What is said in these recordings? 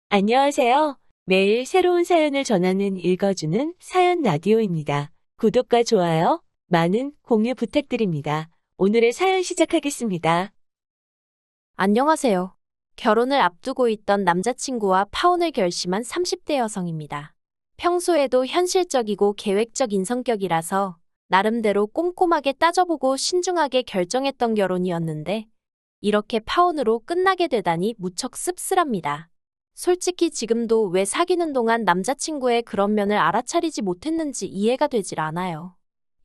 안녕하세요. 매일 새로운 사연을 전하는 읽어주는 사연 라디오입니다. 구독과 좋아요, 많은 공유 부탁드립니다. 오늘의 사연 시작하겠습니다. 안녕하세요. 결혼을 앞두고 있던 남자친구와 파혼을 결심한 30대 여성입니다. 평소에도 현실적이고 계획적인 성격이라서 나름대로 꼼꼼하게 따져보고 신중하게 결정했던 결혼이었는데 이렇게 파혼으로 끝나게 되다니 무척 씁쓸합니다. 솔직히 지금도 왜 사귀는 동안 남자친구의 그런 면을 알아차리지 못했는지 이해가 되질 않아요.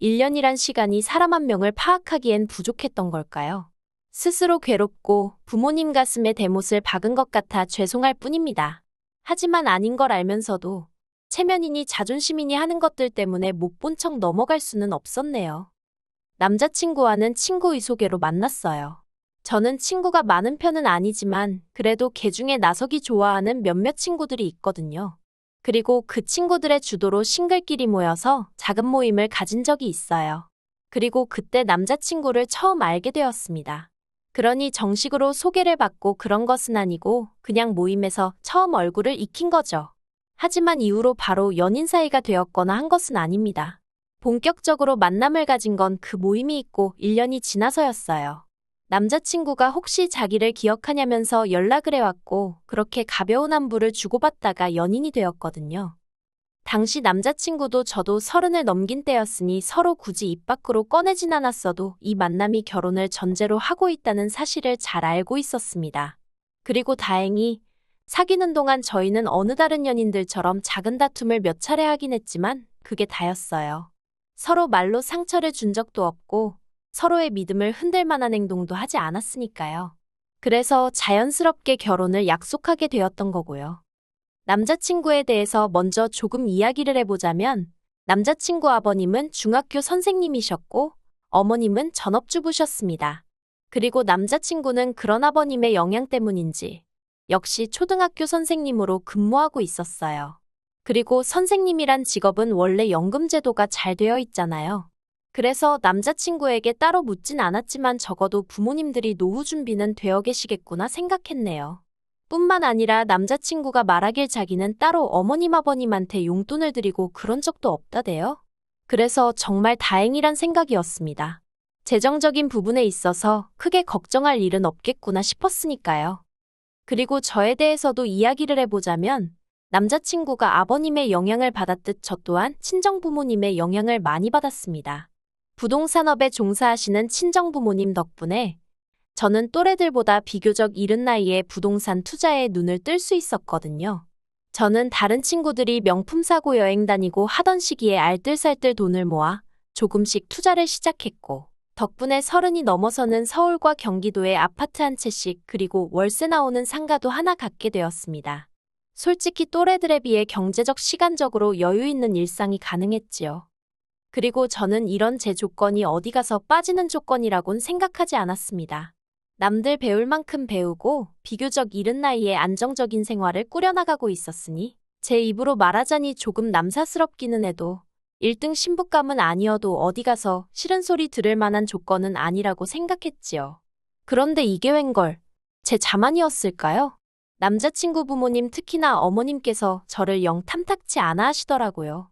1년이란 시간이 사람 한 명을 파악하기엔 부족했던 걸까요? 스스로 괴롭고 부모님 가슴에 대못을 박은 것 같아 죄송할 뿐입니다. 하지만 아닌 걸 알면서도 체면이니 자존심이니 하는 것들 때문에 못 본 척 넘어갈 수는 없었네요. 남자친구와는 친구의 소개로 만났어요. 저는 친구가 많은 편은 아니지만 그래도 걔 중에 나석이 좋아하는 몇몇 친구들이 있거든요. 그리고 그 친구들의 주도로 싱글끼리 모여서 작은 모임을 가진 적이 있어요. 그리고 그때 남자친구를 처음 알게 되었습니다. 그러니 정식으로 소개를 받고 그런 것은 아니고 그냥 모임에서 처음 얼굴을 익힌 거죠. 하지만 이후로 바로 연인 사이가 되었거나 한 것은 아닙니다. 본격적으로 만남을 가진 건 그 모임이 있고 1년이 지나서였어요. 남자친구가 혹시 자기를 기억하냐면서 연락을 해왔고 그렇게 가벼운 안부를 주고받다가 연인이 되었거든요. 당시 남자친구도 저도 30을 넘긴 때였으니 서로 굳이 입 밖으로 꺼내진 않았어도 이 만남이 결혼을 전제로 하고 있다는 사실을 잘 알고 있었습니다. 그리고 다행히 사귀는 동안 저희는 어느 다른 연인들처럼 작은 다툼을 몇 차례 하긴 했지만 그게 다였어요. 서로 말로 상처를 준 적도 없고 서로의 믿음을 흔들 만한 행동도 하지 않았으니까요. 그래서 자연스럽게 결혼을 약속하게 되었던 거고요. 남자친구에 대해서 먼저 조금 이야기를 해보자면 남자친구 아버님은 중학교 선생님이셨고 어머님은 전업주부셨습니다. 그리고 남자친구는 그런 아버님의 영향 때문인지 역시 초등학교 선생님으로 근무하고 있었어요. 그리고 선생님이란 직업은 원래 연금 제도가 잘 되어 있잖아요. 그래서 남자친구에게 따로 묻진 않았지만 적어도 부모님들이 노후 준비는 되어 계시겠구나 생각했네요. 뿐만 아니라 남자친구가 말하길 자기는 따로 어머님 아버님한테 용돈을 드리고 그런 적도 없다대요. 그래서 정말 다행이란 생각이었습니다. 재정적인 부분에 있어서 크게 걱정할 일은 없겠구나 싶었으니까요. 그리고 저에 대해서도 이야기를 해보자면 남자친구가 아버님의 영향을 받았듯 저 또한 친정부모님의 영향을 많이 받았습니다. 부동산업에 종사하시는 친정부모님 덕분에 저는 또래들보다 비교적 이른 나이에 부동산 투자에 눈을 뜰 수 있었거든요. 저는 다른 친구들이 명품 사고 여행 다니고 하던 시기에 알뜰살뜰 돈을 모아 조금씩 투자를 시작했고 덕분에 30이 넘어서는 서울과 경기도에 아파트 한 채씩 그리고 월세 나오는 상가도 하나 갖게 되었습니다. 솔직히 또래들에 비해 경제적 시간적으로 여유 있는 일상이 가능했지요. 그리고 저는 이런 제 조건이 어디 가서 빠지는 조건이라곤 생각하지 않았습니다. 남들 배울 만큼 배우고 비교적 이른 나이에 안정적인 생활을 꾸려나가고 있었으니 제 입으로 말하자니 조금 남사스럽기는 해도 1등 신부감은 아니어도 어디 가서 싫은 소리 들을 만한 조건은 아니라고 생각했지요. 그런데 이게 웬걸 제 자만이었을까요? 남자친구 부모님 특히나 어머님께서 저를 영 탐탁치 않아 하시더라고요.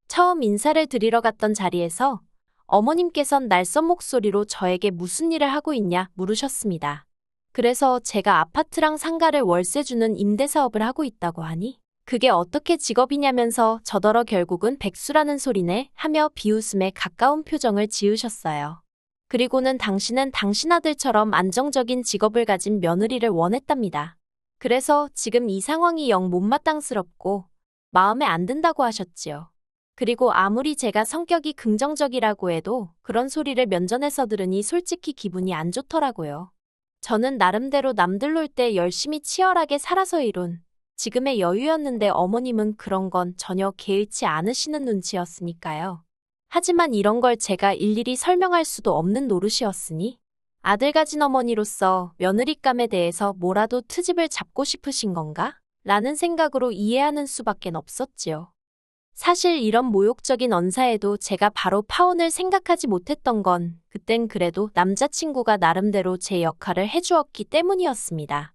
처음 인사를 드리러 갔던 자리에서 어머님께선 낯선 목소리로 저에게 무슨 일을 하고 있냐 물으셨습니다. 그래서 제가 아파트랑 상가를 월세 주는 임대사업을 하고 있다고 하니 그게 어떻게 직업이냐면서 저더러 결국은 백수라는 소리네 하며 비웃음에 가까운 표정을 지으셨어요. 그리고는 당신은 당신 아들처럼 안정적인 직업을 가진 며느리를 원했답니다. 그래서 지금 이 상황이 영 못마땅스럽고 마음에 안 든다고 하셨지요. 그리고 아무리 제가 성격이 긍정적이라고 해도 그런 소리를 면전에서 들으니 솔직히 기분이 안 좋더라고요. 저는 나름대로 남들 놀 때 열심히 치열하게 살아서 이룬 지금의 여유였는데 어머님은 그런 건 전혀 개의치 않으시는 눈치였으니까요. 하지만 이런 걸 제가 일일이 설명할 수도 없는 노릇이었으니 아들 가진 어머니로서 며느리감에 대해서 뭐라도 트집을 잡고 싶으신 건가? 라는 생각으로 이해하는 수밖엔 없었지요. 사실 이런 모욕적인 언사에도 제가 바로 파혼을 생각하지 못했던 건 그땐 그래도 남자친구가 나름대로 제 역할을 해주었기 때문이었습니다.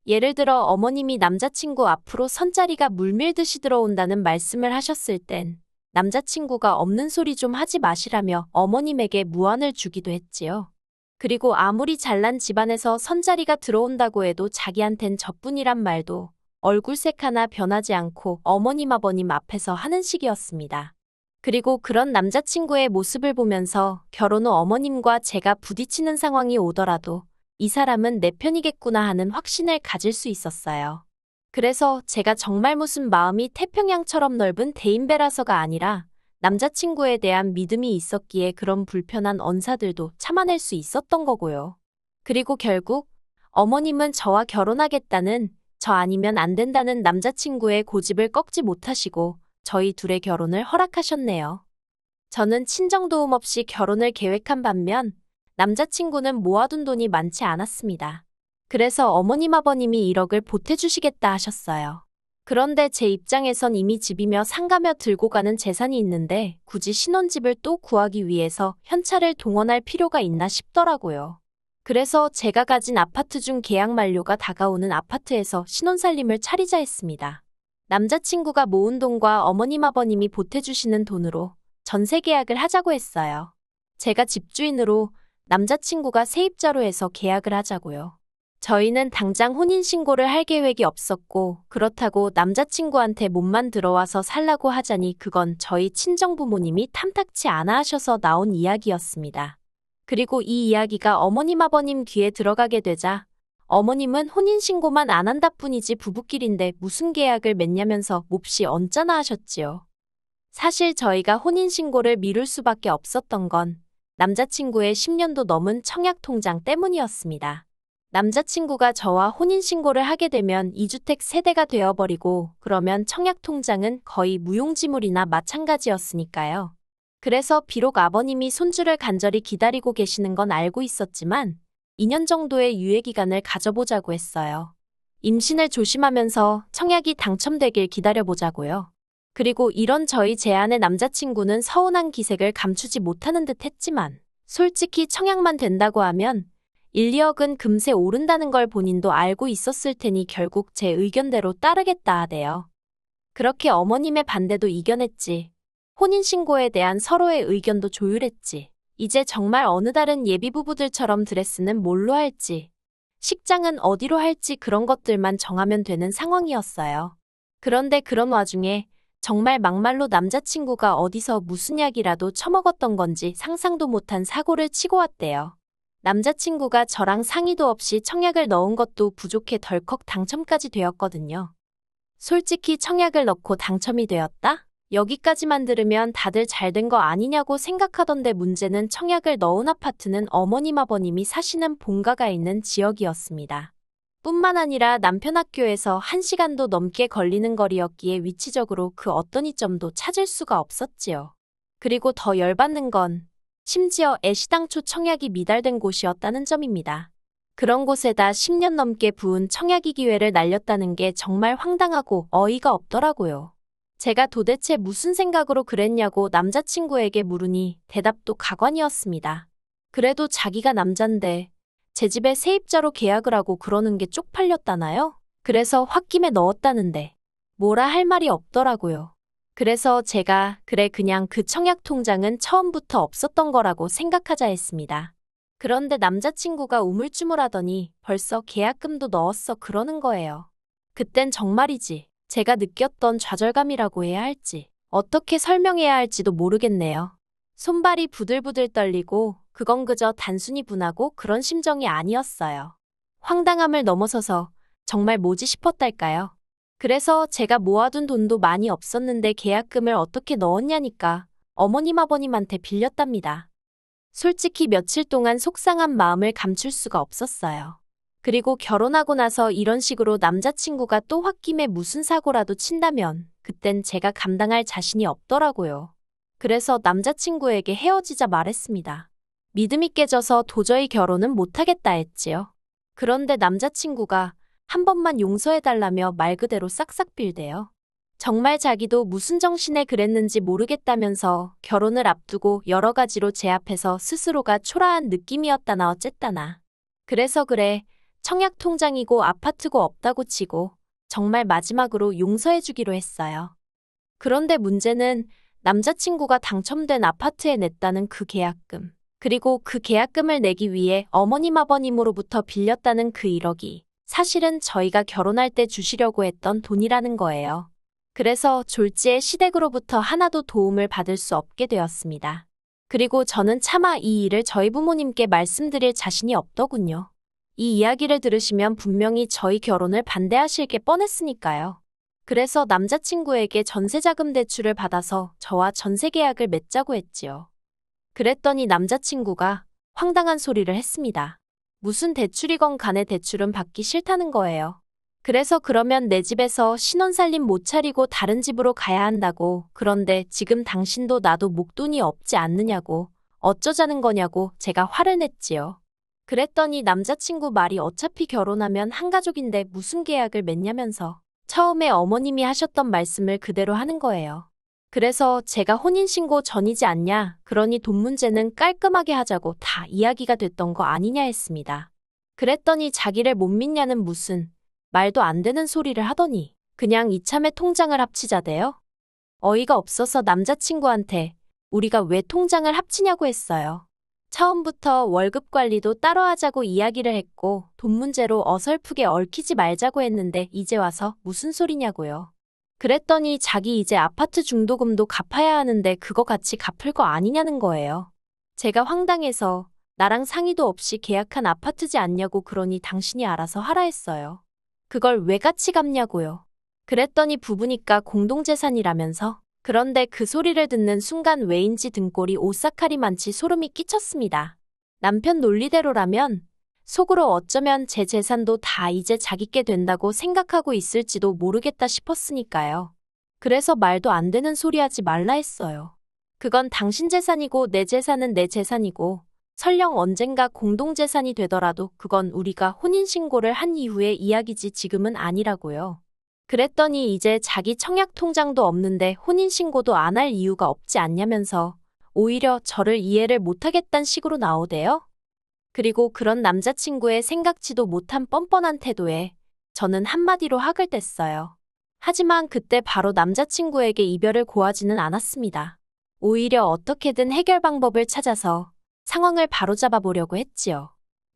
예를 들어 어머님이 남자친구 앞으로 선자리가 물밀듯이 들어온다는 말씀을 하셨을 땐 남자친구가 없는 소리 좀 하지 마시라며 어머님에게 무안을 주기도 했지요. 그리고 아무리 잘난 집안에서 선자리가 들어온다고 해도 자기한텐 저뿐이란 말도 얼굴색 하나 변하지 않고 어머님 아버님 앞에서 하는 식이었습니다. 그리고 그런 남자친구의 모습을 보면서 결혼 후 어머님과 제가 부딪히는 상황이 오더라도 이 사람은 내 편이겠구나 하는 확신을 가질 수 있었어요. 그래서 제가 정말 무슨 마음이 태평양처럼 넓은 대인배라서가 아니라 남자친구에 대한 믿음이 있었기에 그런 불편한 언사들도 참아낼 수 있었던 거고요. 그리고 결국 어머님은 저와 결혼하겠다는, 저 아니면 안 된다는 남자친구의 고집을 꺾지 못하시고 저희 둘의 결혼을 허락하셨네요. 저는 친정도움 없이 결혼을 계획한 반면 남자친구는 모아둔 돈이 많지 않았습니다. 그래서 어머님 아버님이 1억을 보태주시겠다 하셨어요. 그런데 제 입장에선 이미 집이며 상가며 들고 가는 재산이 있는데 굳이 신혼집을 또 구하기 위해서 현찰을 동원할 필요가 있나 싶더라고요. 그래서 제가 가진 아파트 중 계약 만료가 다가오는 아파트에서 신혼살림을 차리자 했습니다. 남자친구가 모은 돈과 어머님 아버님이 보태주시는 돈으로 전세 계약을 하자고 했어요. 제가 집주인으로 남자친구가 세입자로 해서 계약을 하자고요. 저희는 당장 혼인신고를 할 계획이 없었고 그렇다고 남자친구한테 몸만 들어와서 살라고 하자니 그건 저희 친정부모님이 탐탁치 않아 하셔서 나온 이야기였습니다. 그리고 이 이야기가 어머님 아버님 귀에 들어가게 되자 어머님은 혼인신고만 안 한다 뿐이지 부부끼리인데 무슨 계약을 맺냐면서 몹시 언짢아 하셨지요. 사실 저희가 혼인신고를 미룰 수밖에 없었던 건 남자친구의 10년도 넘은 청약통장 때문이었습니다. 남자친구가 저와 혼인신고를 하게 되면 2주택 세대가 되어버리고 그러면 청약통장은 거의 무용지물이나 마찬가지였으니까요. 그래서 비록 아버님이 손주를 간절히 기다리고 계시는 건 알고 있었지만 2년 정도의 유예기간을 가져보자고 했어요. 임신을 조심하면서 청약이 당첨되길 기다려보자고요. 그리고 이런 저희 제안에 남자친구는 서운한 기색을 감추지 못하는 듯 했지만 솔직히 청약만 된다고 하면 1, 2억은 금세 오른다는 걸 본인도 알고 있었을 테니 결국 제 의견대로 따르겠다 하대요. 그렇게 어머님의 반대도 이겨냈지. 혼인신고에 대한 서로의 의견도 조율했지. 이제 정말 어느 다른 예비부부들처럼 드레스는 뭘로 할지, 식장은 어디로 할지 그런 것들만 정하면 되는 상황이었어요. 그런데 그런 와중에 정말 막말로 남자친구가 어디서 무슨 약이라도 처먹었던 건지 상상도 못한 사고를 치고 왔대요. 남자친구가 저랑 상의도 없이 청약을 넣은 것도 부족해 덜컥 당첨까지 되었거든요. 솔직히 청약을 넣고 당첨이 되었다? 여기까지만 들으면 다들 잘된 거 아니냐고 생각하던데 문제는 청약을 넣은 아파트는 어머님 아버님이 사시는 본가가 있는 지역이었습니다. 뿐만 아니라 남편 학교에서 1시간도 넘게 걸리는 거리였기에 위치적으로 그 어떤 이점도 찾을 수가 없었지요. 그리고 더 열받는 건 심지어 애시당초 청약이 미달된 곳이었다는 점입니다. 그런 곳에다 10년 넘게 부은 청약이 기회를 날렸다는 게 정말 황당하고 어이가 없더라고요. 제가 도대체 무슨 생각으로 그랬냐고 남자친구에게 물으니 대답도 가관이었습니다. 그래도 자기가 남잔데 제 집에 세입자로 계약을 하고 그러는 게 쪽팔렸다나요? 그래서 홧김에 넣었다는데 뭐라 할 말이 없더라고요. 그래서 제가 그냥 그 청약 통장은 처음부터 없었던 거라고 생각하자 했습니다. 그런데 남자친구가 우물쭈물하더니 벌써 계약금도 넣었어 그러는 거예요. 그땐 정말이지 제가 느꼈던 좌절감이라고 해야 할지 어떻게 설명해야 할지도 모르겠네요. 손발이 부들부들 떨리고 그건 그저 단순히 분하고 그런 심정이 아니었어요. 황당함을 넘어서서 정말 뭐지 싶었달까요? 그래서 제가 모아둔 돈도 많이 없었는데 계약금을 어떻게 넣었냐니까 어머님 아버님한테 빌렸답니다. 솔직히 며칠 동안 속상한 마음을 감출 수가 없었어요. 그리고 결혼하고 나서 이런 식으로 남자친구가 또 홧김에 무슨 사고라도 친다면 그땐 제가 감당할 자신이 없더라고요. 그래서 남자친구에게 헤어지자 말했습니다. 믿음이 깨져서 도저히 결혼은 못하겠다 했지요. 그런데 남자친구가 한 번만 용서해달라며 말 그대로 싹싹 빌대요. 정말 자기도 무슨 정신에 그랬는지 모르겠다면서 결혼을 앞두고 여러 가지로 제 앞에서 스스로가 초라한 느낌이었다나 어쨌다나. 그래서 그래, 청약 통장이고 아파트고 없다고 치고 정말 마지막으로 용서해주기로 했어요. 그런데 문제는 남자친구가 당첨된 아파트에 냈다는 그 계약금, 그리고 그 계약금을 내기 위해 어머님 아버님으로부터 빌렸다는 그 1억이 사실은 저희가 결혼할 때 주시려고 했던 돈이라는 거예요. 그래서 졸지의 시댁으로부터 하나도 도움을 받을 수 없게 되었습니다. 그리고 저는 차마 이 일을 저희 부모님께 말씀드릴 자신이 없더군요. 이 이야기를 들으시면 분명히 저희 결혼을 반대하실 게 뻔했으니까요. 그래서 남자친구에게 전세자금 대출을 받아서 저와 전세 계약을 맺자고 했지요. 그랬더니 남자친구가 황당한 소리를 했습니다. 무슨 대출이건 간에 대출은 받기 싫다는 거예요. 그래서 그러면 내 집에서 신혼살림 못 차리고 다른 집으로 가야 한다고. 그런데 지금 당신도 나도 목돈이 없지 않느냐고. 어쩌자는 거냐고 제가 화를 냈지요. 그랬더니 남자친구 말이 어차피 결혼하면 한 가족인데 무슨 계약을 맺냐면서 처음에 어머님이 하셨던 말씀을 그대로 하는 거예요. 그래서 제가 혼인신고 전이지 않냐, 그러니 돈 문제는 깔끔하게 하자고 다 이야기가 됐던 거 아니냐 했습니다. 그랬더니 자기를 못 믿냐는 무슨 말도 안 되는 소리를 하더니 그냥 이참에 통장을 합치자대요. 어이가 없어서 남자친구한테 우리가 왜 통장을 합치냐고 했어요. 처음부터 월급 관리도 따로 하자고 이야기를 했고 돈 문제로 어설프게 얽히지 말자고 했는데 이제 와서 무슨 소리냐고요. 그랬더니 자기 이제 아파트 중도금도 갚아야 하는데 그거 같이 갚을 거 아니냐는 거예요. 제가 황당해서 나랑 상의도 없이 계약한 아파트지 않냐고 그러니 당신이 알아서 하라 했어요. 그걸 왜 같이 갚냐고요. 그랬더니 부부니까 공동재산이라면서. 그런데 그 소리를 듣는 순간 왜인지 등골이 오싹하리만치 소름이 끼쳤습니다. 남편 논리대로라면 속으로 어쩌면 제 재산도 다 이제 자기께 된다고 생각하고 있을지도 모르겠다 싶었으니까요. 그래서 말도 안 되는 소리 하지 말라 했어요. 그건 당신 재산이고 내 재산은 내 재산이고 설령 언젠가 공동재산이 되더라도 그건 우리가 혼인신고를 한 이후의 이야기지 지금은 아니라고요. 그랬더니 이제 자기 청약 통장도 없는데 혼인신고도 안 할 이유가 없지 않냐면서 오히려 저를 이해를 못하겠단 식으로 나오대요. 그리고 그런 남자친구의 생각지도 못한 뻔뻔한 태도에 저는 한마디로 학을 뗐어요. 하지만 그때 바로 남자친구에게 이별을 고하지는 않았습니다. 오히려 어떻게든 해결 방법을 찾아서 상황을 바로잡아 보려고 했지요.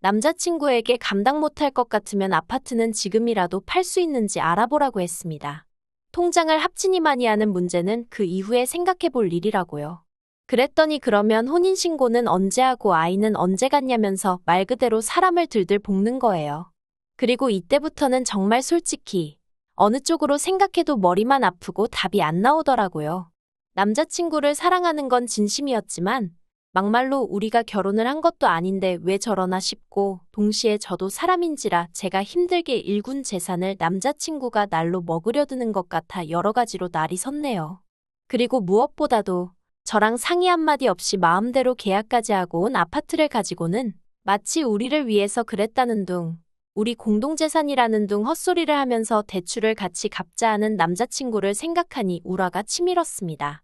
남자친구에게 감당 못할 것 같으면 아파트는 지금이라도 팔 수 있는지 알아보라고 했습니다. 통장을 합치니만이 하는 문제는 그 이후에 생각해 볼 일이라고요. 그랬더니 그러면 혼인신고는 언제 하고 아이는 언제 갖냐면서 말 그대로 사람을 들들 볶는 거예요. 그리고 이때부터는 정말 솔직히 어느 쪽으로 생각해도 머리만 아프고 답이 안 나오더라고요. 남자친구를 사랑하는 건 진심이었지만 막말로 우리가 결혼을 한 것도 아닌데 왜 저러나 싶고 동시에 저도 사람인지라 제가 힘들게 일군 재산을 남자친구가 날로 먹으려 드는 것 같아 여러 가지로 날이 섰네요. 그리고 무엇보다도 저랑 상의 한마디 없이 마음대로 계약까지 하고 온 아파트를 가지고는 마치 우리를 위해서 그랬다는 둥, 우리 공동재산이라는 둥 헛소리를 하면서 대출을 같이 갚자 하는 남자친구를 생각하니 우라가 치밀었습니다.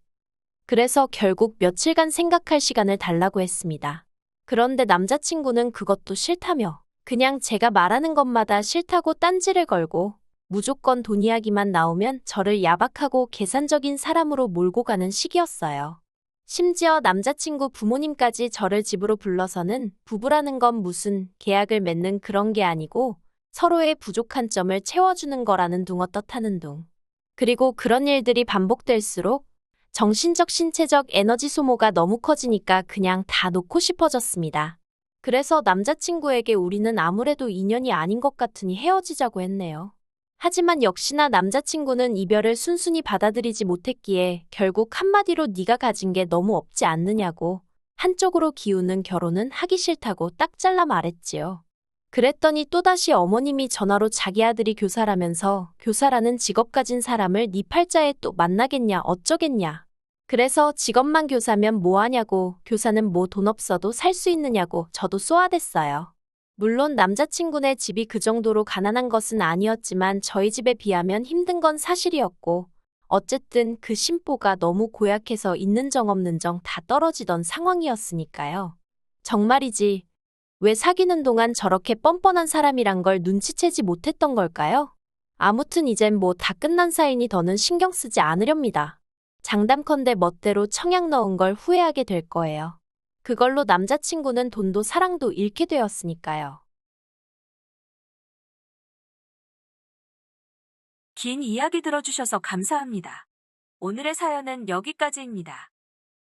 그래서 결국 며칠간 생각할 시간을 달라고 했습니다. 그런데 남자친구는 그것도 싫다며 그냥 제가 말하는 것마다 싫다고 딴지를 걸고 무조건 돈 이야기만 나오면 저를 야박하고 계산적인 사람으로 몰고 가는 식이었어요. 심지어 남자친구 부모님까지 저를 집으로 불러서는 부부라는 건 무슨 계약을 맺는 그런 게 아니고 서로의 부족한 점을 채워주는 거라는 둥 어떻다는 둥. 그리고 그런 일들이 반복될수록 정신적 신체적 에너지 소모가 너무 커지니까 그냥 다 놓고 싶어졌습니다. 그래서 남자친구에게 우리는 아무래도 인연이 아닌 것 같으니 헤어지자고 했네요. 하지만 역시나 남자친구는 이별을 순순히 받아들이지 못했기에 결국 한마디로 네가 가진 게 너무 없지 않느냐고 한쪽으로 기우는 결혼은 하기 싫다고 딱 잘라 말했지요. 그랬더니 또다시 어머님이 전화로 자기 아들이 교사라면서 교사라는 직업 가진 사람을 네 팔자에 또 만나겠냐 어쩌겠냐. 그래서 직업만 교사면 뭐하냐고 교사는 뭐 돈 없어도 살 수 있느냐고 저도 쏘아댔어요. 물론 남자친구네 집이 그 정도로 가난한 것은 아니었지만 저희 집에 비하면 힘든 건 사실이었고 어쨌든 그 심보가 너무 고약해서 있는 정 없는 정 다 떨어지던 상황이었으니까요. 정말이지 왜 사귀는 동안 저렇게 뻔뻔한 사람이란 걸 눈치채지 못했던 걸까요? 아무튼 이젠 뭐 다 끝난 사이니 더는 신경 쓰지 않으렵니다. 장담컨대 멋대로 청약 넣은 걸 후회하게 될 거예요. 그걸로 남자친구는 돈도 사랑도 잃게 되었으니까요. 긴 이야기 들어주셔서 감사합니다. 오늘의 사연은 여기까지입니다.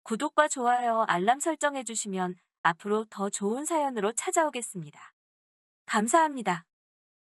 구독과 좋아요, 알람 설정해주시면 앞으로 더 좋은 사연으로 찾아오겠습니다. 감사합니다.